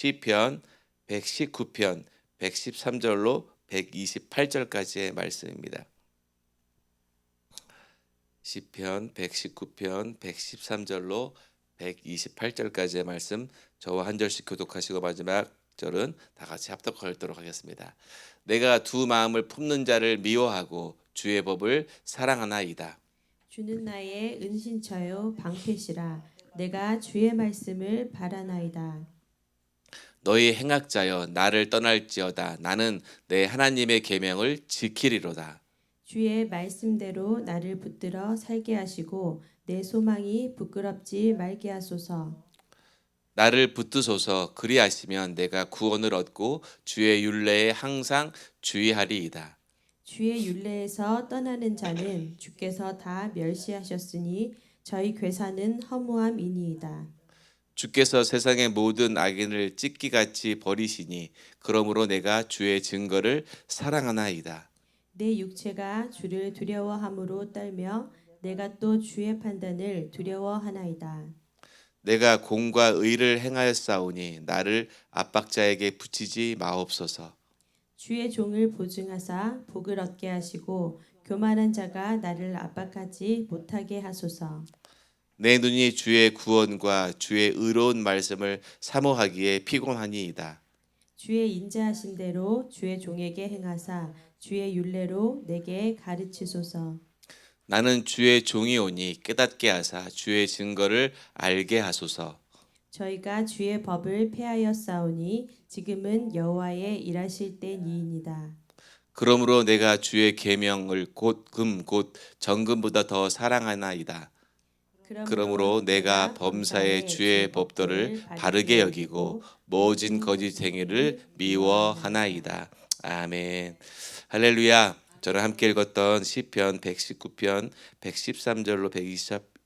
시편 119편 113절로 128절까지의 말씀입니다. 시편 119편 113절로 128절까지의 말씀, 저와 한 절씩 교독하시고 마지막 절은 다 같이 합독하도록 하겠습니다. 내가 두 마음을 품는 자를 미워하고 주의 법을 사랑하나이다. 주는 나의 은신처요 방패시라. 내가 주의 말씀을 바라나이다. 너희 행악자여 나를 떠날지어다. 나는 내 하나님의 계명을 지키리로다. 주의 말씀대로 나를 붙들어 살게 하시고 내 소망이 부끄럽지 말게 하소서. 나를 붙드소서. 그리하시면 내가 구원을 얻고 주의 율례에 항상 주의하리이다. 주의 율례에서 떠나는 자는 주께서 다 멸시하셨으니 저희 괴사는 허무함이니이다. 주께서 세상의 모든 악인을 찢기같이 버리시니 그러므로 내가 주의 증거를 사랑하나이다. 내 육체가 주를 두려워함으로 떨며 내가 또 주의 판단을 두려워하나이다. 내가 공과 의를 행하였사오니 나를 압박자에게 붙이지 마옵소서. 주의 종을 보증하사 복을 얻게 하시고 교만한 자가 나를 압박하지 못하게 하소서. 내 눈이 주의 구원과 주의 의로운 말씀을 사모하기에 피곤하니이다. 주의 인자하신 대로 주의 종에게 행하사 주의 율례로 내게 가르치소서. 나는 주의 종이오니 깨닫게 하사 주의 증거를 알게 하소서. 저희가 주의 법을 폐하였사오니 지금은 여호와의 일하실 때니이다. 그러므로 내가 주의 계명을 곧 금 곧 정금보다 더 사랑하나이다. 그러므로 그러므로 내가 내가 범사에 범사에 주의 주의 법도를 법도를 바르게 바르게 여기고 여기고 모진 모든 거짓행위를 거짓행위를 미워하나이다. 미워하나이다. 아멘. 할렐루야. 저를 함께 읽었던 시편 119편 113절로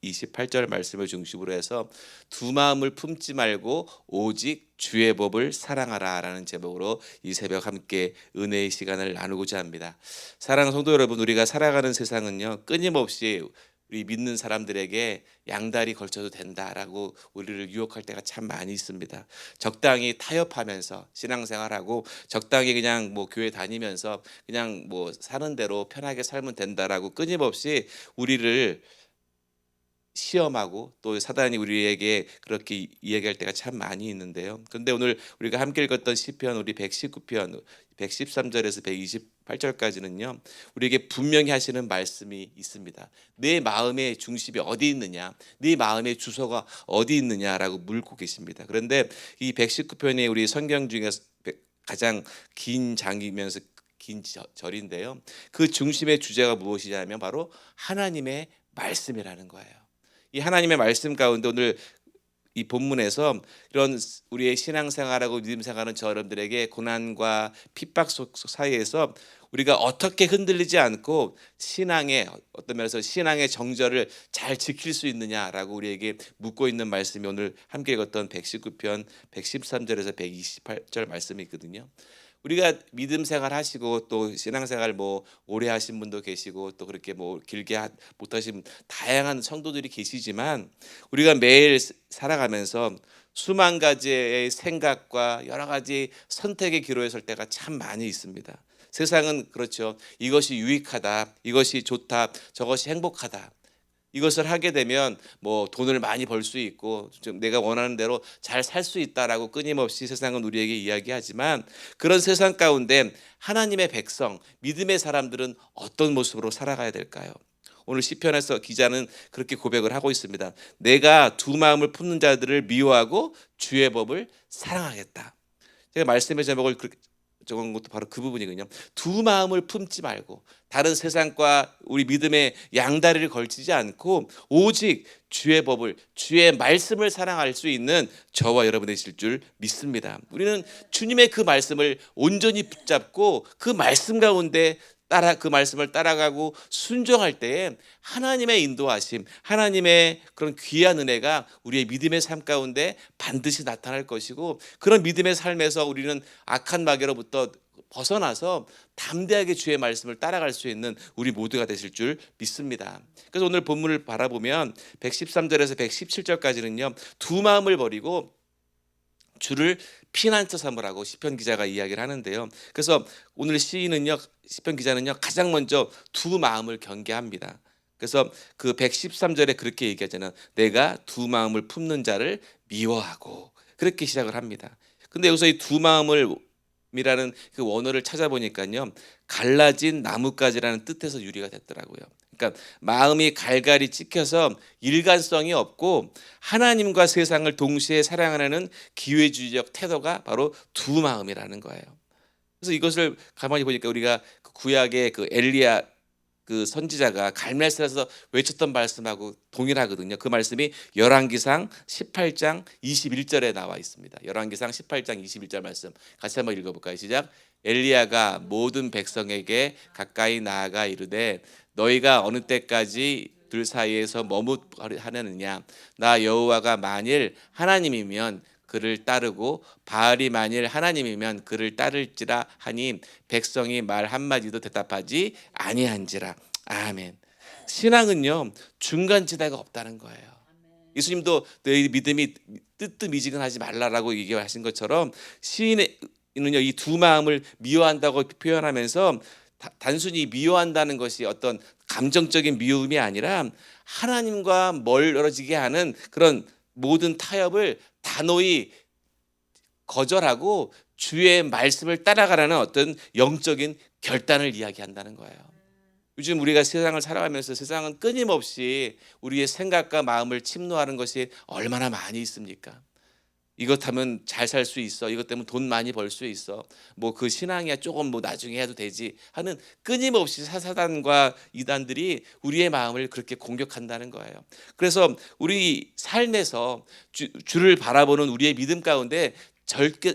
128절 말씀을 중심으로 해서 두 마음을 품지 말고 오직 주의 법을 사랑하라라는 제목으로 이 새벽 함께 은혜의 시간을 나누고자 합니다. 사랑하는 성도 여러분, 우리가 살아가는 세상은요, 끊임없이 우리 믿는 사람들에게 양다리 걸쳐도 된다라고 우리를 유혹할 때가 참 많이 있습니다. 적당히 타협하면서 신앙생활하고 적당히 그냥 뭐 교회 다니면서 그냥 뭐 사는 대로 편하게 살면 된다라고 끊임없이 우리를 시험하고 또 사단이 우리에게 그렇게 이야기할 때가 참 많이 있는데요. 그런데 오늘 우리가 함께 읽었던 시편 우리 119편 113절에서 128절까지는요. 우리에게 분명히 하시는 말씀이 있습니다. 내 마음의 중심이 어디 있느냐? 네 마음의 주소가 어디 있느냐라고 묻고 계십니다. 그런데 이 119편이 우리 성경 중에서 가장 긴 장이면서 긴 절인데요. 그 중심의 주제가 무엇이냐면 바로 하나님의 말씀이라는 거예요. 이 하나님의 말씀 가운데 오늘 이 본문에서 이런 우리의 신앙생활하고 믿음생활하는 저 여러분들에게 고난과 핍박 속 사이에서 우리가 어떻게 흔들리지 않고 신앙의 어떤 면에서 신앙의 정절을 잘 지킬 수 있느냐라고 우리에게 묻고 있는 말씀이 오늘 함께 읽었던 119편 113절에서 128절 말씀이 있거든요. 우리가 믿음 생활 하시고 또 신앙 생활 뭐 오래 하신 분도 계시고 또 그렇게 뭐 길게 못 하신 다양한 성도들이 계시지만 우리가 매일 살아가면서 수만 가지의 생각과 여러 가지 선택의 기로에 설 때가 참 많이 있습니다. 세상은 그렇죠. 이것이 유익하다, 이것이 좋다, 저것이 행복하다. 이것을 하게 되면 뭐 돈을 많이 벌 수 있고 좀 내가 원하는 대로 잘 살 수 있다라고 끊임없이 세상은 우리에게 이야기하지만 그런 세상 가운데 하나님의 백성, 믿음의 사람들은 어떤 모습으로 살아가야 될까요? 오늘 시편에서 기자는 그렇게 고백을 하고 있습니다. 내가 두 마음을 품는 자들을 미워하고 주의 법을 사랑하겠다. 제가 말씀의 제목을 그렇게 적은 것도 바로 그 부분이거든요. 두 마음을 품지 말고 다른 세상과 우리 믿음의 양다리를 걸치지 않고 오직 주의 법을 주의 말씀을 사랑할 수 있는 저와 여러분 되실 줄 믿습니다. 우리는 주님의 그 말씀을 온전히 붙잡고 그 말씀 가운데 그 말씀을 따라가고 순종할 때에 하나님의 인도하심, 하나님의 그런 귀한 은혜가 우리의 믿음의 삶 가운데 반드시 나타날 것이고 그런 믿음의 삶에서 우리는 악한 마귀로부터 벗어나서 담대하게 주의 말씀을 따라갈 수 있는 우리 모두가 되실 줄 믿습니다. 그래서 오늘 본문을 바라보면 113절에서 117절까지는요. 두 마음을 버리고 주를 피난처 삼으라고 시편 기자가 이야기를 하는데요. 그래서 오늘 시인은요, 시편 기자는요, 가장 먼저 두 마음을 경계합니다. 그래서 그 113절에 그렇게 얘기하잖아요. 내가 두 마음을 품는 자를 미워하고, 그렇게 시작을 합니다. 근데 여기서 이 두 마음을 이라는 그 원어를 찾아보니까요, 갈라진 나뭇가지라는 뜻에서 유래가 됐더라고요. 그러니까 마음이 갈갈이 찍혀서 일관성이 없고 하나님과 세상을 동시에 사랑하는 기회주의적 태도가 바로 두 마음이라는 거예요. 그래서 이것을 가만히 보니까 우리가 그 구약의 그 엘리야 그 선지자가 갈멜산에서 외쳤던 말씀하고 동일하거든요. 그 말씀이 열왕기상 18장 21절에 나와 있습니다. 열왕기상 18장 21절 말씀 같이 한번 읽어볼까요? 시작. 엘리야가 모든 백성에게 나아가 이르되 너희가 어느 때까지 들 사이에서 머뭇하느냐. 나 여호와가 만일 하나님이면 그를 따르고 바알이 만일 하나님이면 그를 따를지라 하니 백성이 말 한마디도 대답하지 아니한지라. 아멘. 신앙은요, 중간지대가 없다는 거예요. 예수님도 너희 믿음이 뜨뜻미지근하지 말라라고 얘기하신 것처럼 시인은요, 이 두 마음을 미워한다고 표현하면서 단순히 미워한다는 것이 어떤 감정적인 미움이 아니라 하나님과 멀어지게 하는 그런 모든 타협을 단호히 거절하고 주의 말씀을 따라가라는 어떤 영적인 결단을 이야기한다는 거예요. 요즘 우리가 세상을 살아가면서 세상은 끊임없이 우리의 생각과 마음을 침노하는 것이 얼마나 많이 있습니까? 이것 하면 잘 살 수 있어. 이것 때문에 돈 많이 벌 수 있어. 뭐 그 신앙이야 조금 뭐 나중에 해도 되지 하는 끊임없이 사사단과 이단들이 우리의 마음을 그렇게 공격한다는 거예요. 그래서 우리 삶에서 주를 바라보는 우리의 믿음 가운데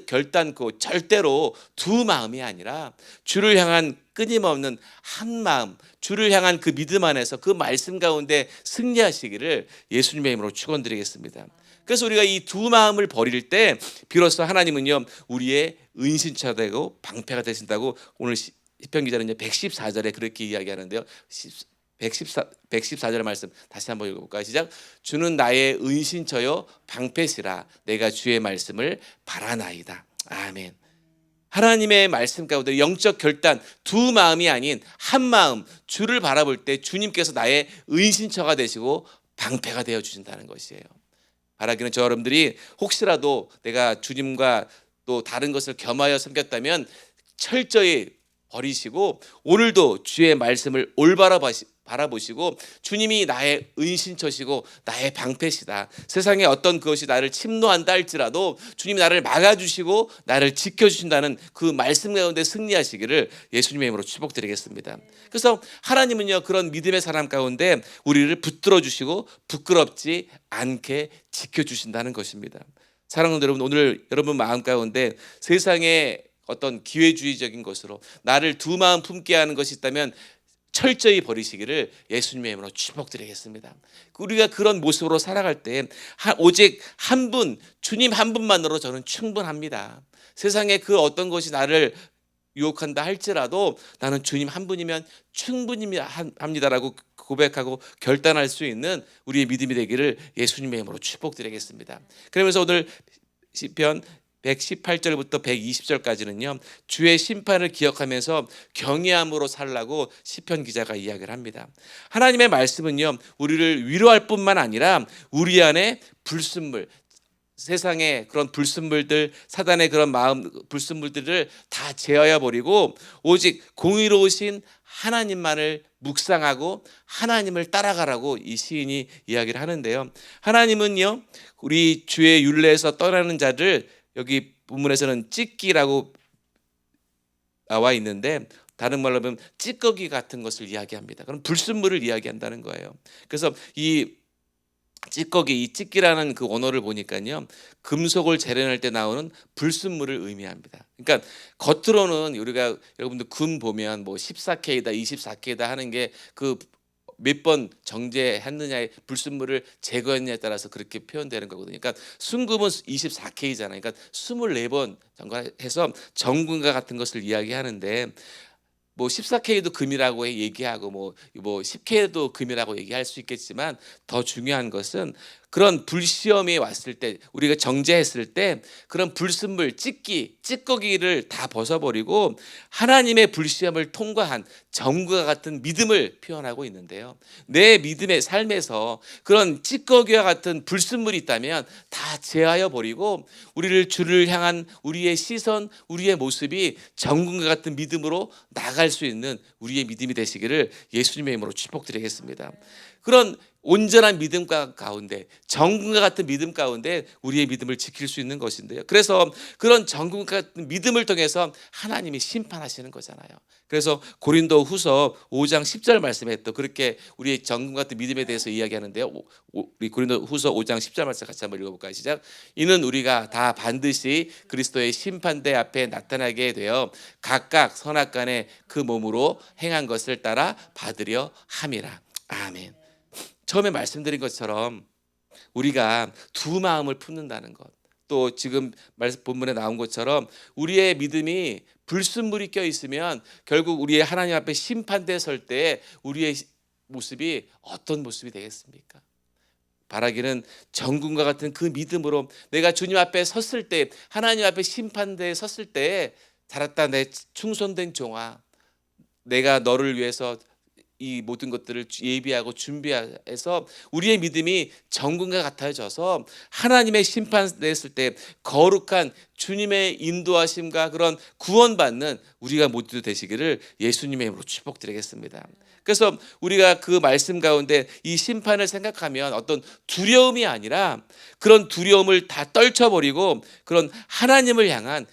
결단코 절대로 두 마음이 아니라 주를 향한 끊임없는 한 마음, 주를 향한 그 믿음 안에서 그 말씀 가운데 승리하시기를 예수님의 이름으로 축원드리겠습니다. 그래서 우리가 이 두 마음을 버릴 때 비로소 하나님은요, 우리의 은신처가 되고 방패가 되신다고 오늘 시편 기자는 114절에 그렇게 이야기하는데요. 114절의 말씀 다시 한번 읽어볼까요? 시작. 주는 나의 은신처요 방패시라 내가 주의 말씀을 바라나이다. 아멘. 하나님의 말씀 가운데 영적 결단, 두 마음이 아닌 한 마음, 주를 바라볼 때 주님께서 나의 은신처가 되시고 방패가 되어 주신다는 것이에요. 바라기는 저 여러분들이 혹시라도 내가 주님과 또 다른 것을 겸하여 섬겼다면 철저히 버리시고 오늘도 주의 말씀을 올바로 바라보시고 주님이 나의 은신처시고 나의 방패시다. 세상에 어떤 그것이 나를 침노한다 할지라도 주님이 나를 막아주시고 나를 지켜주신다는 그 말씀 가운데 승리하시기를 예수님의 이름으로 축복드리겠습니다. 그래서 하나님은요, 그런 믿음의 사람 가운데 우리를 붙들어 주시고 부끄럽지 않게 지켜주신다는 것입니다. 사랑하는 여러분, 오늘 여러분 마음 가운데 세상에 어떤 기회주의적인 것으로 나를 두 마음 품게 하는 것이 있다면 철저히 버리시기를 예수님의 이름으로 축복드리겠습니다. 우리가 그런 모습으로 살아갈 때 오직 한 분, 주님 한 분만으로 저는 충분합니다. 세상에 그 어떤 것이 나를 유혹한다 할지라도 나는 주님 한 분이면 충분합니다라고 고백하고 결단할 수 있는 우리의 믿음이 되기를 예수님의 이름으로 축복드리겠습니다. 그러면서 오늘 시편 118절부터 120절까지는요 주의 심판을 기억하면서 경외함으로 살라고 시편 기자가 이야기를 합니다. 하나님의 말씀은요 우리를 위로할 뿐만 아니라 우리 안에 불순물, 세상의 그런 불순물들, 사단의 그런 마음 불순물들을 다 제어해 버리고 오직 공의로우신 하나님만을 묵상하고 하나님을 따라가라고 이 시인이 이야기를 하는데요. 하나님은요 우리 주의 율례에서 떠나는 자를 여기 본문에서는 찢기라고 나와 있는데 다른 말로 하면 찌꺼기 같은 것을 이야기합니다. 그럼 불순물을 이야기한다는 거예요. 그래서 이 찌꺼기, 이 찢기라는 그 언어를 보니까요 금속을 재련할 때 나오는 불순물을 의미합니다. 그러니까 겉으로는 우리가 여러분들 금 보면 뭐 14K다 24K다 하는 게 그 몇 번 정제했느냐의 불순물을 제거했느냐에 따라서 그렇게 표현되는 거거든요. 그러니까 순금은 24K잖아요. 그러니까 24번 정화해서 정금과 같은 것을 이야기하는데 뭐 14K도 금이라고 얘기하고 뭐 10K도 금이라고 얘기할 수 있겠지만 더 중요한 것은 그런 불시험이 왔을 때, 우리가 정죄했을 때 그런 불순물, 찌꺼기를 다 벗어버리고 하나님의 불시험을 통과한 정금과 같은 믿음을 표현하고 있는데요. 내 믿음의 삶에서 그런 찌꺼기와 같은 불순물이 있다면 다 제하여 버리고 주를 향한 우리의 시선, 우리의 모습이 정금과 같은 믿음으로 나갈 수 있는 우리의 믿음이 되시기를 예수님의 이름으로 축복드리겠습니다. 그런 온전한 믿음 가운데, 정금과 같은 믿음 가운데 우리의 믿음을 지킬 수 있는 것인데요. 그래서 그런 정금과 같은 믿음을 통해서 하나님이 심판하시는 거잖아요. 그래서 고린도 후서 5장 10절 말씀에 또 그렇게 우리의 정금 같은 믿음에 대해서 이야기하는데요. 우리 고린도 후서 5장 10절 말씀 같이 한번 읽어볼까요? 시작. 이는 우리가 다 반드시 그리스도의 심판대 앞에 나타나게 되어 각각 선악간에 그 몸으로 행한 것을 따라 받으려 함이라. 아멘. 처음에 말씀드린 것처럼 우리가 두 마음을 품는다는 것, 또 지금 말씀 본문에 나온 것처럼 우리의 믿음이 불순물이 껴 있으면 결국 우리의 하나님 앞에 심판대에 설 때 우리의 모습이 어떤 모습이 되겠습니까? 바라기는 정금과 같은 그 믿음으로 내가 주님 앞에 섰을 때, 하나님 앞에 심판대에 섰을 때, 잘했다 내 충성된 종아, 내가 너를 위해서 이 모든 것들을 예비하고 준비해서 우리의 믿음이 정금과 같아져서 하나님의 심판됐을 때 거룩한 주님의 인도하심과 그런 구원받는 우리가 모두 되시기를 예수님의 이름으로 축복드리겠습니다. 그래서 우리가 그 말씀 가운데 이 심판을 생각하면 어떤 두려움이 아니라 그런 두려움을 다 떨쳐버리고 그런 하나님을 향한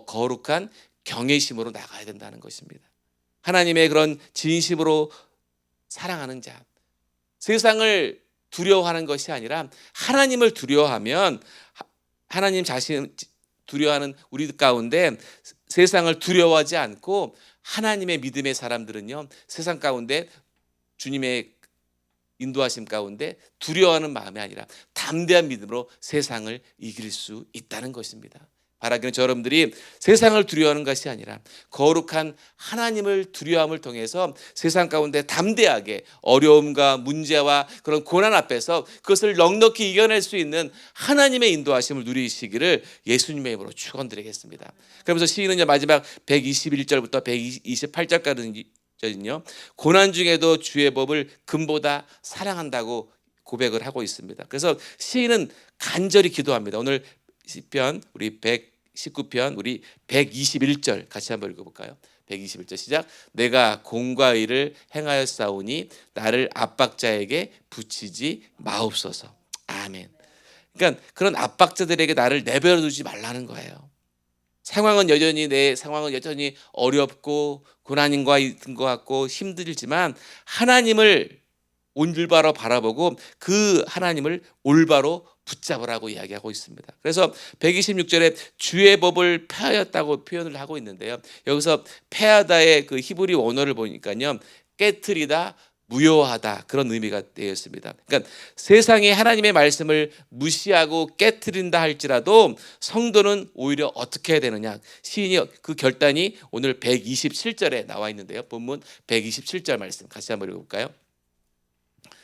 거룩한 경외심으로 나가야 된다는 것입니다. 하나님의 그런 진심으로 사랑하는 자, 세상을 두려워하는 것이 아니라 하나님을 두려워하면 하나님 자신 두려워하는 우리 가운데 세상을 두려워하지 않고 하나님의 믿음의 사람들은요, 세상 가운데 주님의 인도하심 가운데 두려워하는 마음이 아니라 담대한 믿음으로 세상을 이길 수 있다는 것입니다. 바라기는 저 여러분들이 세상을 두려워하는 것이 아니라 거룩한 하나님을 두려움을 통해서 세상 가운데 담대하게 어려움과 문제와 그런 고난 앞에서 그것을 넉넉히 이겨낼 수 있는 하나님의 인도하심을 누리시기를 예수님의 이름으로 축원드리겠습니다. 그러면서 시인은 마지막 121절부터 128절까지는요, 고난 중에도 주의 법을 금보다 사랑한다고 고백을 하고 있습니다. 그래서 시인은 간절히 기도합니다. 오늘 시편 우리 119편 우리 121절 같이 한번 읽어볼까요? 121절 시작. 내가 공과 의를 행하였사오니 나를 압박자에게 붙이지 마옵소서. 아멘. 그러니까 그런 압박자들에게 나를 내버려 두지 말라는 거예요. 내 상황은 여전히 어렵고 고난인과 있는 것 같고 힘들지만 하나님을 올바로 바라보고 그 하나님을 올바로 붙잡으라고 이야기하고 있습니다. 그래서 126절에 주의 법을 폐하였다고 표현을 하고 있는데요. 여기서 폐하다의 그 히브리 원어를 보니까요, 깨트리다, 무효하다 그런 의미가 되어 있습니다. 그러니까 세상이 하나님의 말씀을 무시하고 깨트린다 할지라도 성도는 오히려 어떻게 해야 되느냐, 시인이 그 결단이 오늘 127절에 나와 있는데요. 본문 127절 말씀 같이 한번 읽어볼까요?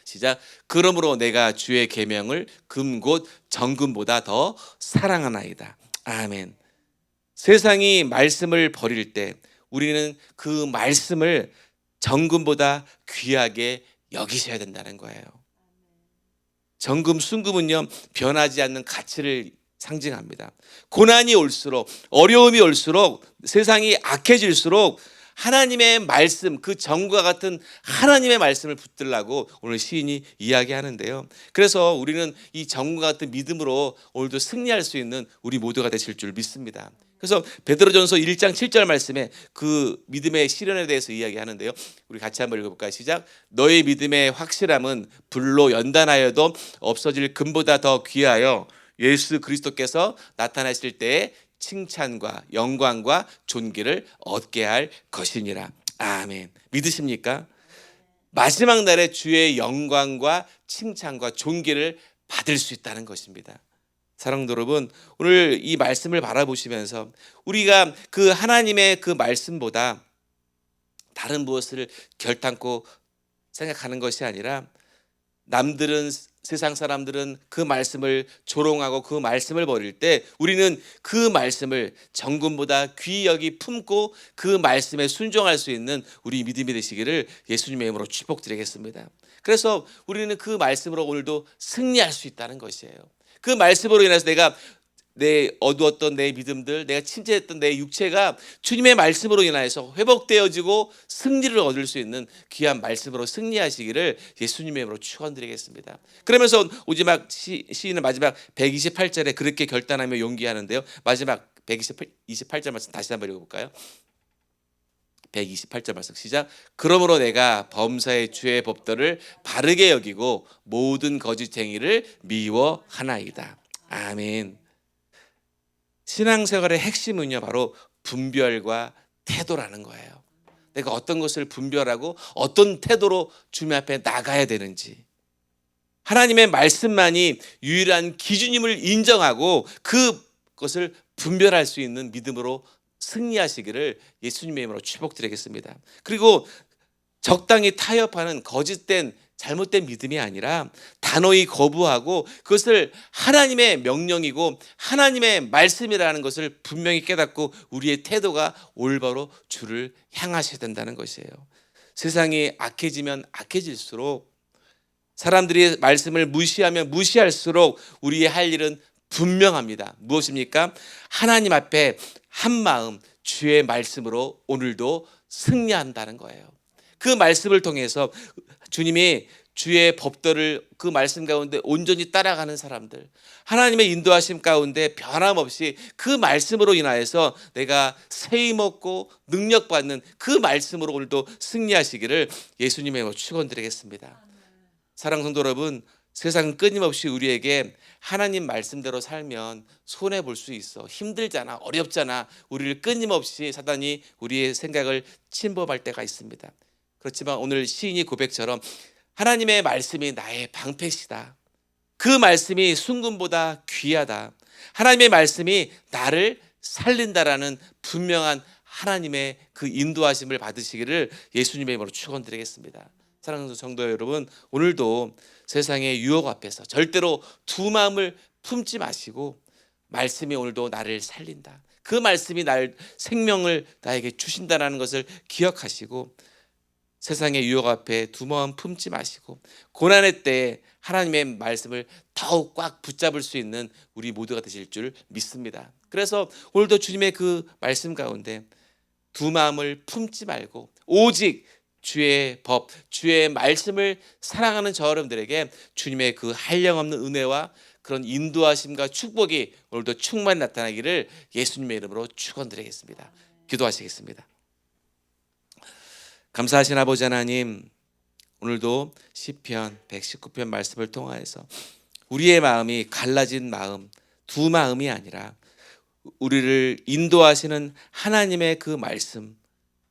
시작. 그러므로 내가 주의 계명을 금 곧 정금보다 더 사랑하나이다. 아멘. 세상이 말씀을 버릴 때 우리는 그 말씀을 정금보다 귀하게 여기셔야 된다는 거예요. 정금, 순금은요, 변하지 않는 가치를 상징합니다. 고난이 올수록, 어려움이 올수록, 세상이 악해질수록 하나님의 말씀, 그 정과 같은 하나님의 말씀을 붙들라고 오늘 시인이 이야기하는데요. 그래서 우리는 이 정과 같은 믿음으로 오늘도 승리할 수 있는 우리 모두가 되실 줄 믿습니다. 그래서 베드로전서 1장 7절 말씀에 그 믿음의 실현에 대해서 이야기하는데요. 우리 같이 한번 읽어볼까요? 시작. 너의 믿음의 확실함은 불로 연단하여도 없어질 금보다 더 귀하여 예수 그리스도께서 나타나실 때에 칭찬과 영광과 존귀를 얻게 할 것이니라. 아멘. 믿으십니까? 마지막 날에 주의 영광과 칭찬과 존귀를 받을 수 있다는 것입니다. 사랑도 여러분, 오늘 이 말씀을 바라보시면서 우리가 그 하나님의 그 말씀보다 다른 무엇을 결단코 생각하는 것이 아니라 남들은 세상 사람들은 그 말씀을 조롱하고 그 말씀을 버릴 때 우리는 그 말씀을 정금보다 귀히 여기 품고 그 말씀에 순종할 수 있는 우리 믿음이 되시기를 예수님의 이름으로 축복드리겠습니다. 그래서 우리는 그 말씀으로 오늘도 승리할 수 있다는 것이에요. 그 말씀으로 인해서 내가 내 어두웠던 내 믿음들, 내가 침체했던 내 육체가 주님의 말씀으로 인하여서 회복되어지고 승리를 얻을 수 있는 귀한 말씀으로 승리하시기를 예수님의 이름으로 축원드리겠습니다. 그러면서 마지막 시인은 마지막 128절에 그렇게 결단하며 용기하는데요. 마지막 128절 말씀 다시 한번 읽어볼까요? 128절 말씀 시작. 그러므로 내가 범사의 주의 법도를 바르게 여기고 모든 거짓행위를 미워하나이다. 아멘. 신앙생활의 핵심은요 바로 분별과 태도라는 거예요. 내가 어떤 것을 분별하고 어떤 태도로 주님 앞에 나가야 되는지, 하나님의 말씀만이 유일한 기준임을 인정하고 그것을 분별할 수 있는 믿음으로 승리하시기를 예수님의 이름으로 축복드리겠습니다. 그리고 적당히 타협하는 거짓된 잘못된 믿음이 아니라 단호히 거부하고 그것을 하나님의 명령이고 하나님의 말씀이라는 것을 분명히 깨닫고 우리의 태도가 올바로 주를 향하셔야 된다는 것이에요. 세상이 악해지면 악해질수록, 사람들이 말씀을 무시하면 무시할수록 우리의 할 일은 분명합니다. 무엇입니까? 하나님 앞에 한 마음 주의 말씀으로 오늘도 승리한다는 거예요. 그 말씀을 통해서 주님이 주의 법도를 그 말씀 가운데 온전히 따라가는 사람들, 하나님의 인도하심 가운데 변함없이 그 말씀으로 인하여서 내가 세임 얻고 능력받는 그 말씀으로 오늘도 승리하시기를 예수님의 이름으로 축원드리겠습니다. 사랑하는 성도 여러분, 세상은 끊임없이 우리에게 하나님 말씀대로 살면 손해 볼 수 있어, 힘들잖아, 어렵잖아, 우리를 끊임없이 사단이 우리의 생각을 침범할 때가 있습니다. 그렇지만 오늘 시인이 고백처럼 하나님의 말씀이 나의 방패시다. 그 말씀이 순금보다 귀하다. 하나님의 말씀이 나를 살린다라는 분명한 하나님의 그 인도하심을 받으시기를 예수님의 이름으로 축원드리겠습니다. 사랑하는 성도 여러분, 오늘도 세상의 유혹 앞에서 절대로 두 마음을 품지 마시고 말씀이 오늘도 나를 살린다, 그 말씀이 날 생명을 나에게 주신다는 것을 기억하시고 세상의 유혹 앞에 두 마음 품지 마시고 고난의 때에 하나님의 말씀을 더욱 꽉 붙잡을 수 있는 우리 모두가 되실 줄 믿습니다. 그래서 오늘도 주님의 그 말씀 가운데 두 마음을 품지 말고 오직 주의 법, 주의 말씀을 사랑하는 저 여러분들에게 주님의 그 한량없는 은혜와 그런 인도하심과 축복이 오늘도 충만히 나타나기를 예수님의 이름으로 축원드리겠습니다. 기도하시겠습니다. 감사하신 아버지 하나님, 오늘도 시편 119편 말씀을 통하여서 우리의 마음이 갈라진 마음, 두 마음이 아니라 우리를 인도하시는 하나님의 그 말씀,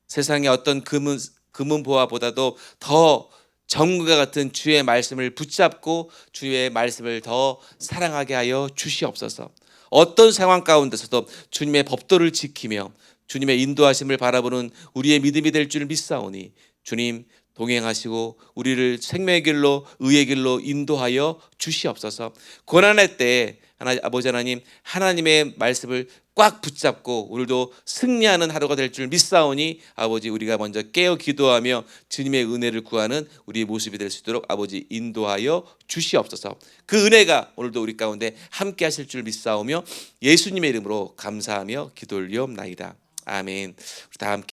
세상의 어떤 금은 보화보다도 더 정금과 같은 주의 말씀을 붙잡고 주의 말씀을 더 사랑하게 하여 주시옵소서. 어떤 상황 가운데서도 주님의 법도를 지키며 주님의 인도하심을 바라보는 우리의 믿음이 될 줄 믿사오니 주님 동행하시고 우리를 생명의 길로 의의 길로 인도하여 주시옵소서. 고난의 때에 아버지 하나님, 하나님의 말씀을 꽉 붙잡고 오늘도 승리하는 하루가 될 줄 믿사오니 아버지, 우리가 먼저 깨어 기도하며 주님의 은혜를 구하는 우리의 모습이 될 수 있도록 아버지 인도하여 주시옵소서. 그 은혜가 오늘도 우리 가운데 함께 하실 줄 믿사오며 예수님의 이름으로 감사하며 기도 올리옵나이다. 아멘. 우리 다 함께